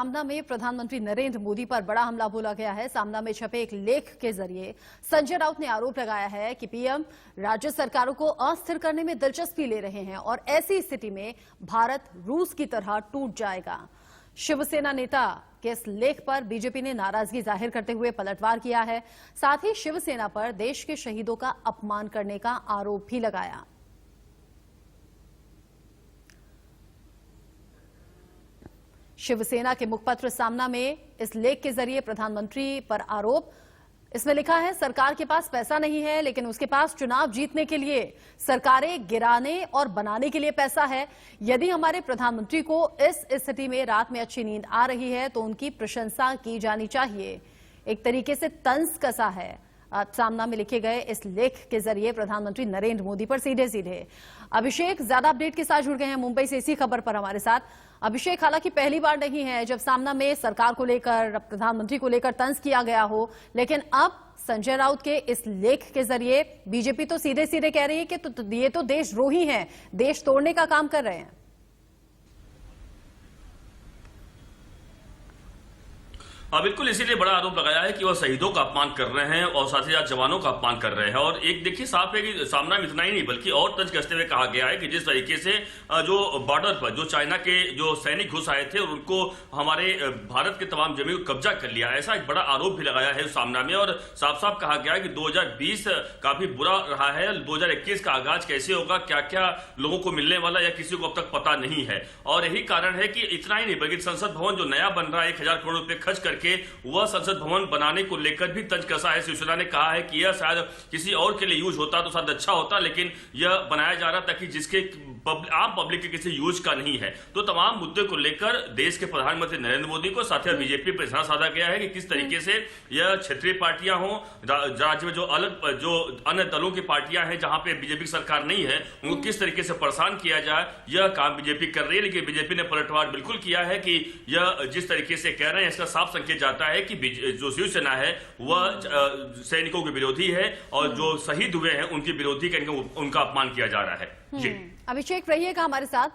सामना में प्रधानमंत्री नरेंद्र मोदी पर बड़ा हमला बोला गया है। सामना में छपे एक लेख के जरिए संजय राउत ने आरोप लगाया है कि पीएम राज्य सरकारों को अस्थिर करने में दिलचस्पी ले रहे हैं और ऐसी स्थिति में भारत रूस की तरह टूट जाएगा। शिवसेना नेता के इस लेख पर बीजेपी ने नाराजगी जाहिर करते हुए पलटवार किया है। साथ ही शिवसेना पर देश के शहीदों का अपमान करने का आरोप भी लगाया। शिवसेना के मुखपत्र सामना में इस लेख के जरिए प्रधानमंत्री पर आरोप, इसमें लिखा है सरकार के पास पैसा नहीं है लेकिन उसके पास चुनाव जीतने के लिए सरकारें गिराने और बनाने के लिए पैसा है। यदि हमारे प्रधानमंत्री को इस स्थिति में रात में अच्छी नींद आ रही है तो उनकी प्रशंसा की जानी चाहिए। एक तरीके से तंज कसा है सामना में लिखे गए इस लेख के जरिए प्रधानमंत्री नरेंद्र मोदी पर सीधे सीधे। अभिषेक ज्यादा अपडेट के साथ जुड़ गए हैं मुंबई से इसी खबर पर हमारे साथ। अभिषेक, हालांकि पहली बार नहीं है जब सामना में सरकार को लेकर, प्रधानमंत्री को लेकर तंज किया गया हो, लेकिन अब संजय राउत के इस लेख के जरिए बीजेपी तो सीधे सीधे कह रही है कि ये तो देशद्रोही हैं, देश तोड़ने का काम कर रहे हैं। बिल्कुल, इसीलिए बड़ा आरोप लगाया है कि वह शहीदों का अपमान कर रहे हैं और साथ ही साथ जवानों का अपमान कर रहे हैं। और एक देखिए साफ है कि सामना में इतना ही नहीं बल्कि और तंज कसते हुए कहा गया है कि जिस तरीके से जो बॉर्डर पर जो चाइना के जो सैनिक घुस आए थे और उनको हमारे भारत के तमाम जमीन को कब्जा कर लिया, ऐसा एक बड़ा आरोप भी लगाया है उस सामना में। और साफ साफ कहा गया है कि 2020 काफी बुरा रहा है, 2021 का आगाज कैसे होगा, क्या क्या लोगों को मिलने वाला या किसी को अब तक पता नहीं है। और यही कारण है कि इतना ही नहीं बल्कि संसद भवन जो नया बन रहा है 1000 करोड़ रुपए खर्च करके वह संसद भवन बनाने को लेकर भी तंज कसा है। शिवसेना ने कहा है कि यह शायद किसी और के लिए यूज होता तो शायद अच्छा होता, लेकिन यह बनाया जा रहा ताकि जिसके आम पब्लिक के किसी यूज का नहीं है। तो तमाम मुद्दे को लेकर देश के प्रधानमंत्री नरेंद्र मोदी को साथ ही बीजेपी पर निशाना साधा गया है कि किस तरीके से यह क्षेत्रीय पार्टियां हों, राज्य में जो अन्य दलों की पार्टियां हैं जहां पे बीजेपी सरकार नहीं है, उनको किस तरीके से परेशान किया जाए, यह काम बीजेपी कर रही है। लेकिन बीजेपी ने पलटवार बिल्कुल किया है कि यह जिस तरीके से कह रहे हैं इसका साफ संकेत जाता है कि जो शिवसेना है वह सैनिकों के विरोधी है और जो शहीद हुए हैं उनके विरोधी, उनका अपमान किया जा रहा है। जी अभिषेक, रहिएगा हमारे साथ।